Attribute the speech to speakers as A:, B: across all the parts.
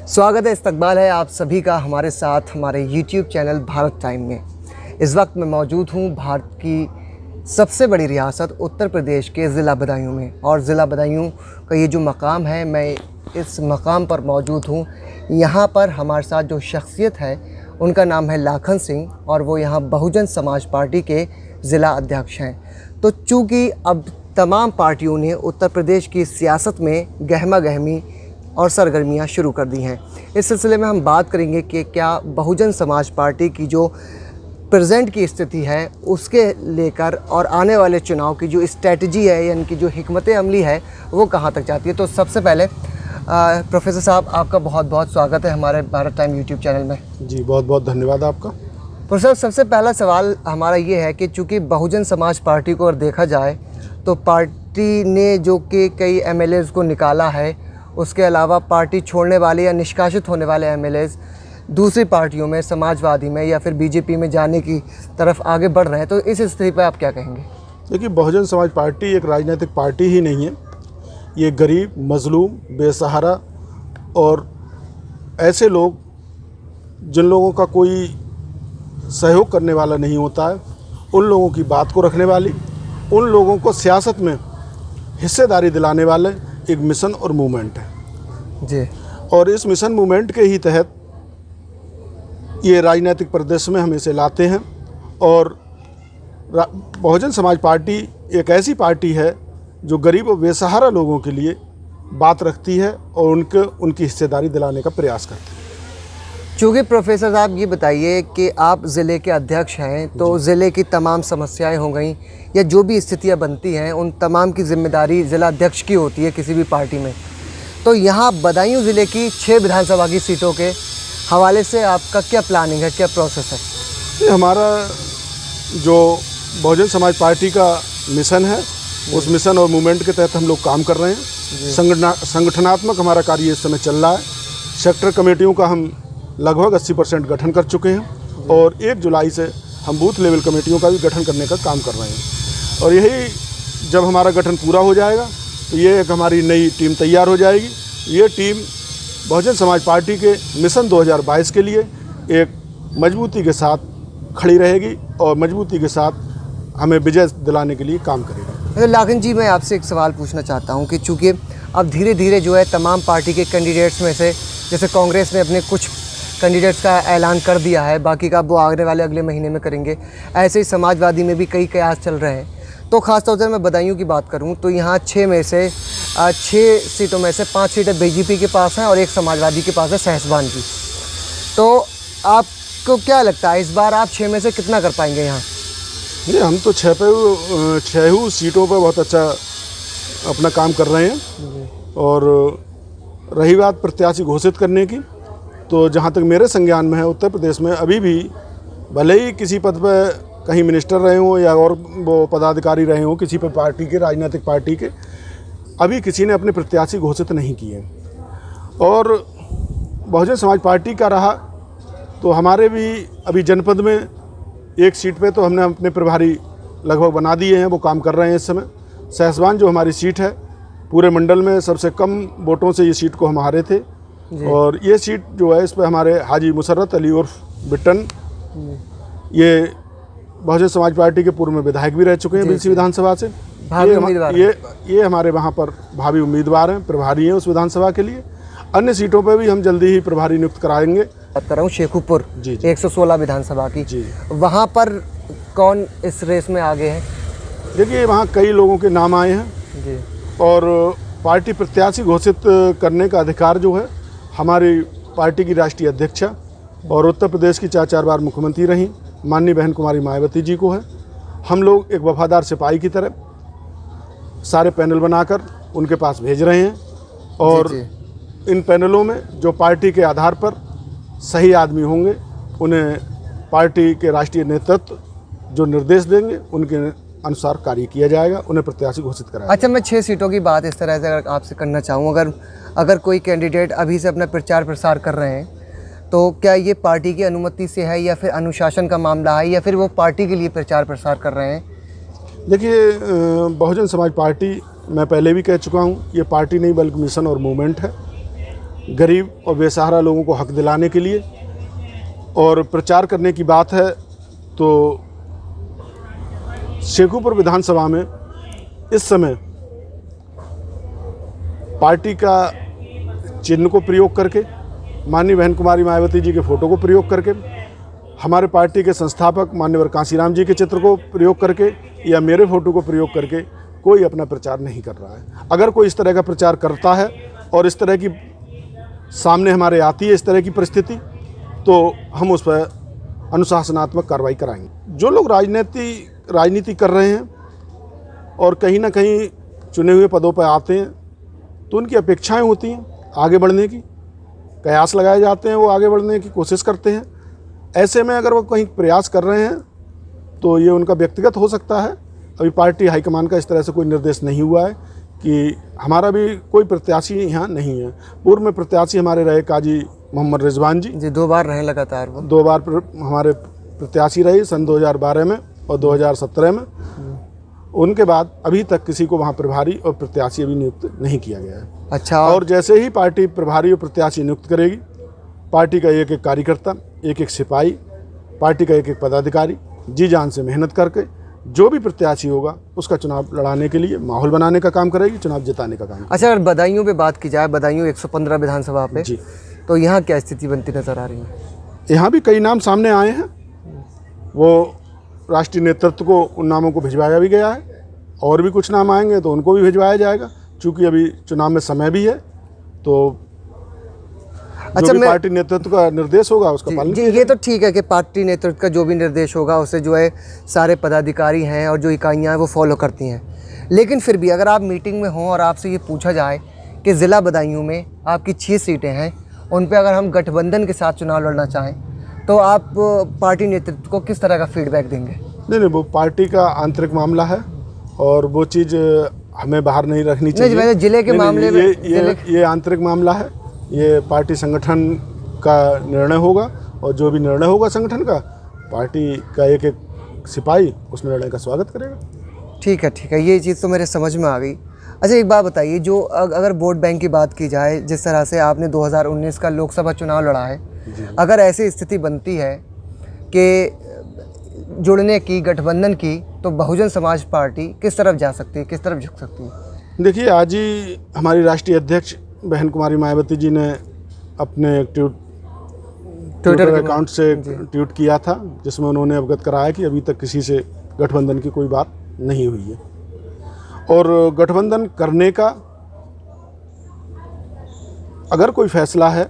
A: स्वागत है, इस्तकबाल है आप सभी का हमारे साथ हमारे YouTube चैनल भारत टाइम में। इस वक्त मैं मौजूद हूँ भारत की सबसे बड़ी रियासत उत्तर प्रदेश के ज़िला बदायूं में, और ज़िला बदायूं का ये जो मकाम है, मैं इस मकाम पर मौजूद हूँ। यहाँ पर हमारे साथ जो शख्सियत है उनका नाम है लाखन सिंह, और वो यहाँ बहुजन समाज पार्टी के ज़िला अध्यक्ष हैं। तो चूँकि अब तमाम पार्टियों ने उत्तर प्रदेश की सियासत में गहमा गहमी और सरगर्मियां शुरू कर दी हैं, इस सिलसिले में हम बात करेंगे कि क्या बहुजन समाज पार्टी की जो प्रेजेंट की स्थिति है उसके लेकर और आने वाले चुनाव की जो स्ट्रेटजी है, यानी कि जो हिकमत अमली है, वो कहाँ तक जाती है। तो सबसे पहले प्रोफेसर साहब, आपका बहुत बहुत स्वागत है हमारे भारत टाइम यूट्यूब चैनल में।
B: जी, बहुत बहुत धन्यवाद आपका।
A: प्रोफेसर, सबसे पहला सवाल हमारा ये है कि चूँकि बहुजन समाज पार्टी को अगर देखा जाए तो पार्टी ने जो कि कई MLAs को निकाला है, उसके अलावा पार्टी छोड़ने वाले या निष्कासित होने वाले MLAs दूसरी पार्टियों में, समाजवादी में या फिर BJP में जाने की तरफ आगे बढ़ रहे हैं। तो इस स्थिति पर आप क्या कहेंगे?
B: देखिए, बहुजन समाज पार्टी एक राजनीतिक पार्टी ही नहीं है। ये गरीब, मजलूम, बेसहारा और ऐसे लोग जिन लोगों का कोई सहयोग करने वाला नहीं होता है, उन लोगों की बात को रखने वाली, उन लोगों को सियासत में हिस्सेदारी दिलाने वाले एक मिशन और मूवमेंट है
A: जी।
B: और इस मिशन मूवमेंट के ही तहत ये राजनीतिक परिदृश्य में हम इसे लाते हैं। और बहुजन समाज पार्टी एक ऐसी पार्टी है जो गरीब और बेसहारा लोगों के लिए बात रखती है और उनकी हिस्सेदारी दिलाने का प्रयास करती है।
A: चूँकि प्रोफेसर साहब, ये बताइए कि आप ज़िले के अध्यक्ष हैं, तो ज़िले की तमाम समस्याएं हो गई या जो भी स्थितियां बनती हैं, उन तमाम की जिम्मेदारी ज़िला अध्यक्ष की होती है किसी भी पार्टी में। तो यहाँ बदायूं ज़िले की 6 विधानसभा की सीटों के हवाले से आपका क्या प्लानिंग है, क्या प्रोसेस है?
B: हमारा जो बहुजन समाज पार्टी का मिशन है, उस मिशन और मूवमेंट के तहत हम लोग काम कर रहे हैं। संगठनात्मक हमारा कार्य इस समय चल रहा है। सेक्टर कमेटियों का हम लगभग 80% गठन कर चुके हैं और 1 जुलाई से हम बूथ लेवल कमेटियों का भी गठन करने का काम कर रहे हैं। और यही जब हमारा गठन पूरा हो जाएगा तो ये एक हमारी नई टीम तैयार हो जाएगी। ये टीम बहुजन समाज पार्टी के मिशन 2022 के लिए एक मजबूती के साथ खड़ी रहेगी और मजबूती के साथ हमें विजय दिलाने के लिए काम करेगी।
A: लाखन जी, मैं आपसे एक सवाल पूछना चाहता हूँ कि चूँकि अब धीरे धीरे जो है तमाम पार्टी के कैंडिडेट्स में से, जैसे कांग्रेस ने अपने कुछ कैंडिडेट्स का ऐलान कर दिया है, बाकी का वो आने वाले अगले महीने में करेंगे, ऐसे ही समाजवादी में भी कई कयास चल रहे हैं। तो ख़ासतौर से मैं बदायूं की बात करूं तो यहाँ 6 में से 6 सीटों में से 5 सीटें BJP के पास हैं और 1 समाजवादी के पास है, सहसवान की। तो आपको क्या लगता है, इस बार आप 6 में से कितना कर पाएंगे यहाँ?
B: नहीं, हम तो 6 सीटों पर बहुत अच्छा अपना काम कर रहे हैं। और रही बात प्रत्याशी घोषित करने की, तो जहाँ तक मेरे संज्ञान में है, उत्तर प्रदेश में अभी भी भले ही किसी पद पर कहीं मिनिस्टर रहे हों या और वो पदाधिकारी रहे हों किसी पर पार्टी के, राजनीतिक पार्टी के, अभी किसी ने अपने प्रत्याशी घोषित नहीं किए। और बहुजन समाज पार्टी का रहा तो हमारे भी अभी जनपद में 1 सीट पे तो हमने अपने प्रभारी लगभग बना दिए हैं, वो काम कर रहे हैं इस समय। सहसवान जो हमारी सीट है, पूरे मंडल में सबसे कम वोटों से ये सीट को हम हारे थे। और ये सीट जो है, इस पर हमारे हाजी मुसर्रत अली उर्फ बिट्टन, ये बहुजन समाज पार्टी के पूर्व में विधायक भी रह चुके हैं बीसी विधानसभा से। ये हमारे वहाँ पर भावी उम्मीदवार हैं, प्रभारी हैं उस विधानसभा के लिए। अन्य सीटों पर भी हम जल्दी ही प्रभारी नियुक्त कराएंगे।
A: बात कर रहा हूँ शेखुपुर 116 विधानसभा की जी, वहाँ पर कौन इस रेस में आगे है?
B: देखिए, वहाँ कई लोगों के नाम आए हैं जी, और पार्टी प्रत्याशी घोषित करने का अधिकार जो है हमारी पार्टी की राष्ट्रीय अध्यक्षा और उत्तर प्रदेश की 4 बार मुख्यमंत्री रहीं माननीय बहन कुमारी मायावती जी को है। हम लोग एक वफादार सिपाही की तरह सारे पैनल बनाकर उनके पास भेज रहे हैं और इन पैनलों में जो पार्टी के आधार पर सही आदमी होंगे, उन्हें पार्टी के राष्ट्रीय नेतृत्व जो निर्देश देंगे उनके अनुसार कार्य किया जाएगा, उन्हें प्रत्याशी घोषित कराया।
A: अच्छा, मैं 6 सीटों की बात इस तरह से अगर आपसे करना चाहूँ, अगर कोई कैंडिडेट अभी से अपना प्रचार प्रसार कर रहे हैं, तो क्या ये पार्टी की अनुमति से है या फिर अनुशासन का मामला है या फिर वो पार्टी के लिए प्रचार प्रसार कर रहे हैं?
B: देखिए, बहुजन समाज पार्टी, मैं पहले भी कह चुका हूँ, ये पार्टी नहीं बल्कि मिशन और मूवमेंट है। गरीब और बेसहारा लोगों को हक दिलाने के लिए। और प्रचार करने की बात है तो शेखुपुर विधानसभा में इस समय पार्टी का चिन्ह को प्रयोग करके, माननीय बहन कुमारी मायावती जी के फोटो को प्रयोग करके, हमारे पार्टी के संस्थापक माननीय कांशीराम जी के चित्र को प्रयोग करके या मेरे फोटो को प्रयोग करके कोई अपना प्रचार नहीं कर रहा है। अगर कोई इस तरह का प्रचार करता है और इस तरह की सामने हमारे आती है इस तरह की परिस्थिति, तो हम उस पर अनुशासनात्मक कार्रवाई कराएंगे। जो लोग राजनीति कर रहे हैं और कहीं ना कहीं चुने हुए पदों पर आते हैं तो उनकी अपेक्षाएं होती हैं आगे बढ़ने की, कयास लगाए जाते हैं, वो आगे बढ़ने की कोशिश करते हैं। ऐसे में अगर वो कहीं प्रयास कर रहे हैं तो ये उनका व्यक्तिगत हो सकता है। अभी पार्टी हाईकमान का इस तरह से कोई निर्देश नहीं हुआ है कि हमारा भी कोई प्रत्याशी यहाँ नहीं है। पूर्व में प्रत्याशी हमारे रहे काजी मोहम्मद रिजवान जी
A: 2 बार रहे लगातार, वो
B: 2 बार हमारे प्रत्याशी रहे, सन 2012 में और 2017 में। उनके बाद अभी तक किसी को वहाँ प्रभारी और प्रत्याशी अभी नियुक्त नहीं किया गया है।
A: अच्छा,
B: और जैसे ही पार्टी प्रभारी और प्रत्याशी नियुक्त करेगी, पार्टी का एक एक कार्यकर्ता, एक एक सिपाही, पार्टी का एक एक पदाधिकारी जी जान से मेहनत करके जो भी प्रत्याशी होगा उसका चुनाव लड़ाने के लिए माहौल बनाने का काम करेगी, चुनाव जिताने का काम करेगी।
A: अच्छा, अगर बदायूं पे बात की जाए, बदायूं 115 विधानसभा पे
B: जी,
A: तो यहाँ क्या स्थिति बनती नज़र आ रही है?
B: यहाँ भी कई नाम सामने आए हैं। वो राष्ट्रीय नेतृत्व को उन नामों को भिजवाया भी गया है और भी कुछ नाम आएंगे तो उनको भी भिजवाया जाएगा। चूँकि अभी चुनाव में समय भी है तो
A: अच्छा,
B: जो भी पार्टी नेतृत्व का निर्देश होगा उसका पालन
A: जी, ये तो ठीक है कि पार्टी नेतृत्व का जो भी निर्देश होगा उसे जो है सारे पदाधिकारी हैं और जो इकाइयाँ हैं वो फॉलो करती हैं। लेकिन फिर भी अगर आप मीटिंग में हों और आपसे ये पूछा जाए कि ज़िला बदायूं में आपकी 6 सीटें हैं, उन पे अगर हम गठबंधन के साथ चुनाव लड़ना चाहें तो आप पार्टी नेतृत्व को किस तरह का फीडबैक देंगे?
B: नहीं, वो पार्टी का आंतरिक मामला है और वो चीज़ हमें बाहर नहीं रखनी चाहिए।
A: नहीं, जिले के मामले में
B: ये आंतरिक मामला है, ये पार्टी संगठन का निर्णय होगा और जो भी निर्णय होगा संगठन का, पार्टी का एक एक सिपाही उस निर्णय का स्वागत करेगा।
A: ठीक है, ये चीज़ तो मेरे समझ में आ गई। अच्छा, एक बात बताइए, जो अगर वोट बैंक की बात की जाए, जिस तरह से आपने 2019 का लोकसभा चुनाव लड़ा है, अगर ऐसी स्थिति बनती है कि जुड़ने की, गठबंधन की, तो बहुजन समाज पार्टी किस तरफ जा सकती है, किस तरफ झुक सकती है?
B: देखिए, आज ही हमारी राष्ट्रीय अध्यक्ष बहन कुमारी मायावती जी ने अपने ट्विटर अकाउंट से ट्वीट किया था जिसमें उन्होंने अवगत कराया कि अभी तक किसी से गठबंधन की कोई बात नहीं हुई है और गठबंधन करने का अगर कोई फैसला है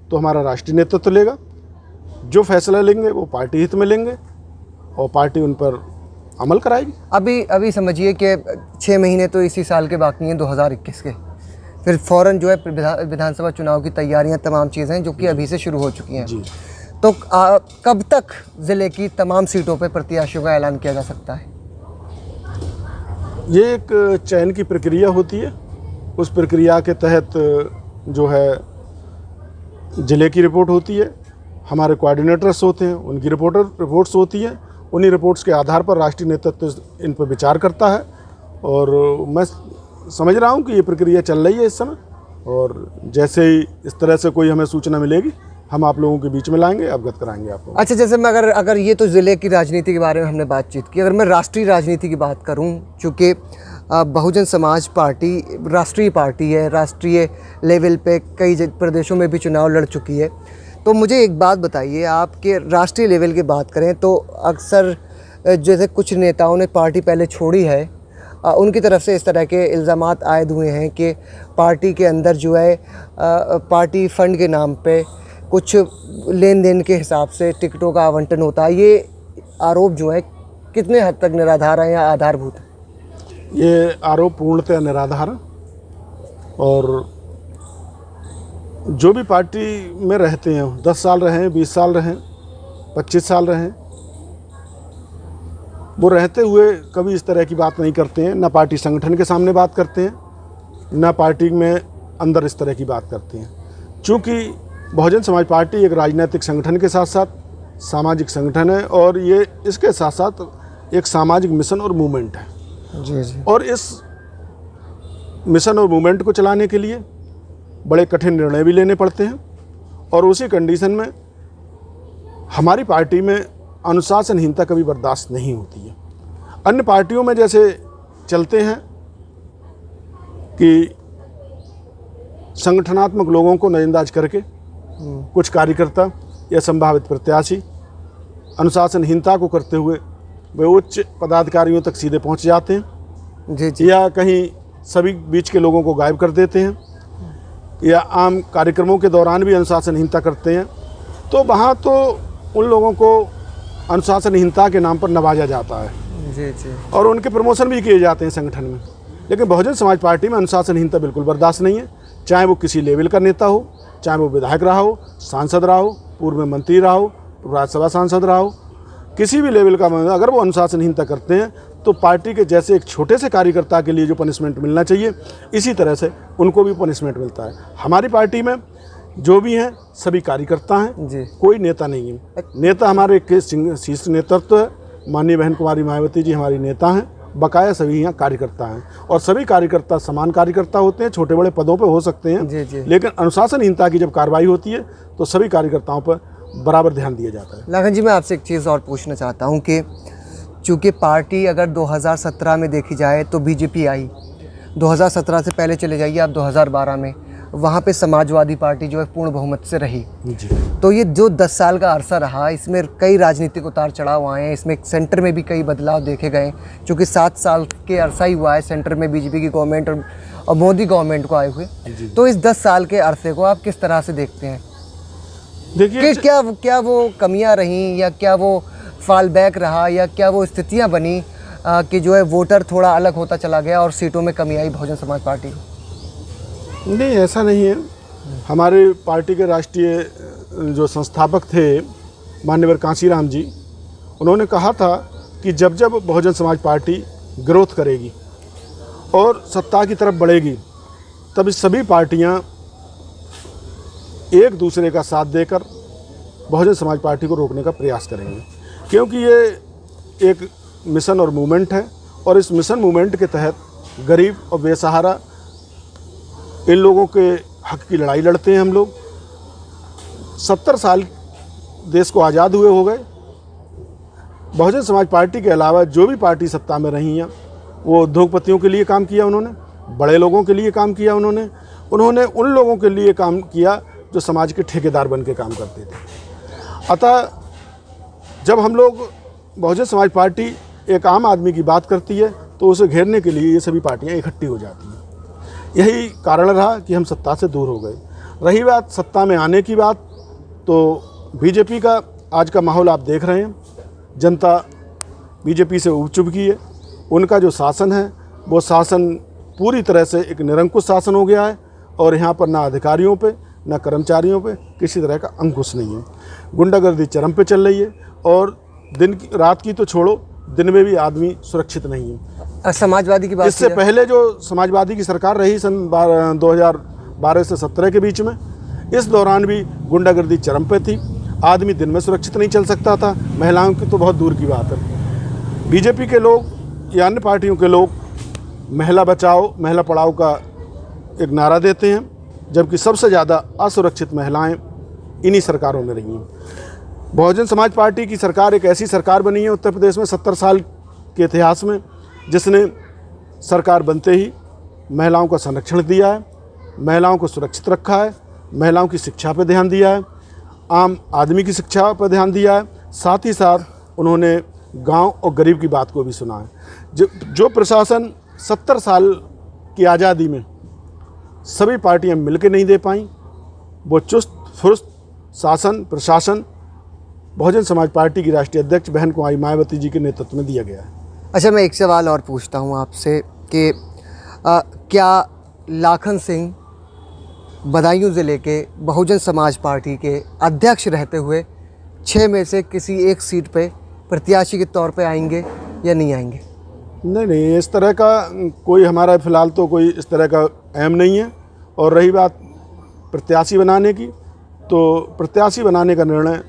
B: तो हमारा राष्ट्रीय नेतृत्व लेगा। जो फैसला लेंगे वो पार्टी हित में लेंगे और पार्टी उन पर अमल कराएगी।
A: अभी समझिए कि 6 महीने तो इसी साल के बाकी हैं 2021 के, फिर फ़ौरन जो है विधानसभा चुनाव की तैयारियां, तमाम चीज़ें जो कि अभी से शुरू हो चुकी हैं
B: जी।
A: तो कब तक ज़िले की तमाम सीटों पर प्रत्याशियों का ऐलान किया जा सकता है?
B: ये एक चयन की प्रक्रिया होती है। उस प्रक्रिया के तहत जो है ज़िले की रिपोर्ट होती है, हमारे कोऑर्डिनेटर्स होते हैं, उनकी रिपोर्ट्स होती हैं। उन्हीं रिपोर्ट्स के आधार पर राष्ट्रीय नेतृत्व इन पर विचार करता है और मैं समझ रहा हूँ कि ये प्रक्रिया चल रही है इस समय और जैसे ही इस तरह से कोई हमें सूचना मिलेगी हम आप लोगों के बीच में लाएंगे, अवगत कराएंगे आपको।
A: अच्छा, जैसे मैं अगर ये तो ज़िले की राजनीति के बारे में हमने बातचीत की, अगर मैं राष्ट्रीय राजनीति की बात करूँ, चूँकि बहुजन समाज पार्टी राष्ट्रीय पार्टी है, राष्ट्रीय लेवल पे कई प्रदेशों में भी चुनाव लड़ चुकी है, तो मुझे एक बात बताइए, आपके राष्ट्रीय लेवल की बात करें तो अक्सर जैसे कुछ नेताओं ने पार्टी पहले छोड़ी है, उनकी तरफ से इस तरह के इल्ज़ामात आयद हुए हैं कि पार्टी के अंदर जो है पार्टी फंड के नाम पे कुछ लेन देन के हिसाब से टिकटों का आवंटन होता है। ये आरोप जो है कितने हद तक निराधार है या आधारभूत है?
B: ये आरोप पूर्णतः निराधार है और जो भी पार्टी में रहते हैं, 10 साल रहें, 20 साल रहें, 25 साल रहें, वो रहते हुए कभी इस तरह की बात नहीं करते हैं। ना पार्टी संगठन के सामने बात करते हैं, ना पार्टी में अंदर इस तरह की बात करते हैं। चूँकि बहुजन समाज पार्टी एक राजनीतिक संगठन के साथ साथ सामाजिक संगठन है और ये इसके साथ साथ एक सामाजिक मिशन और मूवमेंट है।
A: जी।
B: और इस मिशन और मूवमेंट को चलाने के लिए बड़े कठिन निर्णय भी लेने पड़ते हैं। और उसी कंडीशन में हमारी पार्टी में अनुशासनहीनता कभी बर्दाश्त नहीं होती है। अन्य पार्टियों में जैसे चलते हैं कि संगठनात्मक लोगों को नजरअंदाज करके कुछ कार्यकर्ता या संभावित प्रत्याशी अनुशासनहीनता को करते हुए वे उच्च पदाधिकारियों तक सीधे पहुंच जाते हैं
A: जी
B: या कहीं सभी बीच के लोगों को गायब कर देते हैं या आम कार्यक्रमों के दौरान भी अनुशासनहीनता करते हैं। तो वहाँ तो उन लोगों को अनुशासनहीनता के नाम पर नवाजा जाता है
A: जी
B: और उनके प्रमोशन भी किए जाते हैं संगठन में। लेकिन बहुजन समाज पार्टी में अनुशासनहीनता बिल्कुल बर्दाश्त नहीं है, चाहे वो किसी लेवल का नेता हो, चाहे वो विधायक रहा हो, सांसद रहा हो, पूर्व में मंत्री रहा हो, राज्यसभा सांसद रहा हो, किसी भी लेवल का अगर वो अनुशासनहीनता करते हैं तो पार्टी के जैसे एक छोटे से कार्यकर्ता के लिए जो पनिशमेंट मिलना चाहिए इसी तरह से उनको भी पनिशमेंट मिलता है। हमारी पार्टी में जो भी हैं सभी कार्यकर्ता हैं
A: जी।
B: कोई नेता नहीं है। नेता हमारे के शीर्ष नेतृत्व है, माननीय बहन कुमारी मायावती जी हमारी नेता हैं, बकाया सभी यहाँ कार्यकर्ता हैं और सभी कार्यकर्ता समान कार्यकर्ता होते हैं, छोटे बड़े पदों पर हो सकते हैं
A: जी।
B: लेकिन अनुशासनहीनता की जब कार्रवाई होती है तो सभी कार्यकर्ताओं पर बराबर ध्यान दिया जाता है।
A: लाखन जी, मैं आपसे एक चीज़ और पूछना चाहता हूँ कि चूँकि पार्टी अगर 2017 में देखी जाए तो बीजेपी आई, 2017 से पहले चले जाइए आप 2012 में, वहाँ पे समाजवादी पार्टी जो है पूर्ण बहुमत से रही
B: जी।
A: तो ये जो 10 साल का अरसा रहा इसमें कई राजनीतिक उतार चढ़ाव आए हैं, इसमें सेंटर में भी कई बदलाव देखे गए। चूँकि 7 साल के अरसा ही हुआ है सेंटर में बीजेपी की गवर्नमेंट और मोदी गवर्नमेंट को आए हुए, तो इस 10 साल के अरसे को आप किस तरह से देखते हैं?
B: देखिए
A: कि क्या वो कमियां रहीं या क्या वो फॉल बैक रहा या क्या वो स्थितियां बनी कि जो है वोटर थोड़ा अलग होता चला गया और सीटों में कमी आई बहुजन समाज पार्टी को?
B: नहीं, ऐसा नहीं है। हमारे पार्टी के राष्ट्रीय जो संस्थापक थे माननीय कांशीराम जी, उन्होंने कहा था कि जब जब बहुजन समाज पार्टी ग्रोथ करेगी और सत्ता की तरफ बढ़ेगी तब सभी पार्टियां एक दूसरे का साथ देकर बहुजन समाज पार्टी को रोकने का प्रयास करेंगे, क्योंकि ये एक मिशन और मूवमेंट है और इस मिशन मूवमेंट के तहत गरीब और बेसहारा इन लोगों के हक की लड़ाई लड़ते हैं हम लोग। 70 साल देश को आज़ाद हुए हो गए। बहुजन समाज पार्टी के अलावा जो भी पार्टी सत्ता में रही हैं वो उद्योगपतियों के लिए काम किया, उन्होंने बड़े लोगों के लिए काम किया, उन्होंने उन लोगों के लिए काम किया जो समाज के ठेकेदार बन के काम करते थे। अतः जब हम लोग बहुजन समाज पार्टी एक आम आदमी की बात करती है तो उसे घेरने के लिए ये सभी पार्टियां इकट्ठी हो जाती हैं। यही कारण रहा कि हम सत्ता से दूर हो गए। रही बात सत्ता में आने की बात, तो बीजेपी का आज का माहौल आप देख रहे हैं। जनता बीजेपी से उब चुकी है। उनका जो शासन है वो शासन पूरी तरह से एक निरंकुश शासन हो गया है और यहाँ पर ना अधिकारियों पे ना कर्मचारियों पे किसी तरह का अंकुश नहीं है। गुंडागर्दी चरम पे चल रही है और रात की तो छोड़ो, दिन में भी आदमी सुरक्षित नहीं है।
A: समाजवादी की बात,
B: इससे पहले जो समाजवादी की सरकार रही सन 2012 से 17 के बीच में, इस दौरान भी गुंडागर्दी चरम पे थी। आदमी दिन में सुरक्षित नहीं चल सकता था, महिलाओं की तो बहुत दूर की बात है। बीजेपी के लोग या अन्य पार्टियों के लोग महिला बचाओ महिला पढ़ाओ का एक नारा देते हैं, जबकि सबसे ज़्यादा असुरक्षित महिलाएं इन्हीं सरकारों में रही हैं। बहुजन समाज पार्टी की सरकार एक ऐसी सरकार बनी है उत्तर प्रदेश में 70 साल के इतिहास में, जिसने सरकार बनते ही महिलाओं का संरक्षण दिया है, महिलाओं को सुरक्षित रखा है, महिलाओं की शिक्षा पर ध्यान दिया है, आम आदमी की शिक्षा पर ध्यान दिया है, साथ ही साथ उन्होंने गांव और गरीब की बात को भी सुना है। जो प्रशासन 70 साल की आज़ादी में सभी पार्टियां मिलकर नहीं दे पाईं, वो चुस्त फुर्स्त शासन प्रशासन बहुजन समाज पार्टी की राष्ट्रीय अध्यक्ष बहन कुमारी मायावती जी के नेतृत्व में दिया गया है।
A: अच्छा, मैं एक सवाल और पूछता हूँ आपसे कि क्या लाखन सिंह बदायूं ज़िले के बहुजन समाज पार्टी के अध्यक्ष रहते हुए 6 में से किसी एक सीट पे प्रत्याशी के तौर पे आएंगे या नहीं आएंगे?
B: नहीं, इस तरह का कोई हमारा फ़िलहाल तो कोई इस तरह का एम नहीं है। और रही बात प्रत्याशी बनाने की, तो प्रत्याशी बनाने का निर्णय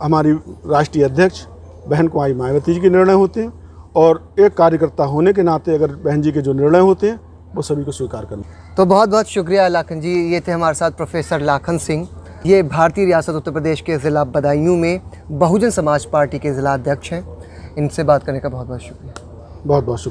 B: हमारी राष्ट्रीय अध्यक्ष बहन कुमारी मायावती जी के निर्णय होते हैं और एक कार्यकर्ता होने के नाते अगर बहन जी के जो निर्णय होते हैं वो सभी को स्वीकार करना।
A: तो बहुत बहुत शुक्रिया लाखन जी। ये थे हमारे साथ प्रोफेसर लाखन सिंह। ये भारतीय रियासत उत्तर प्रदेश के ज़िला बदायूं में बहुजन समाज पार्टी के ज़िला अध्यक्ष हैं। इनसे बात करने का बहुत बहुत शुक्रिया।
B: बहुत बहुत शुक्रिया।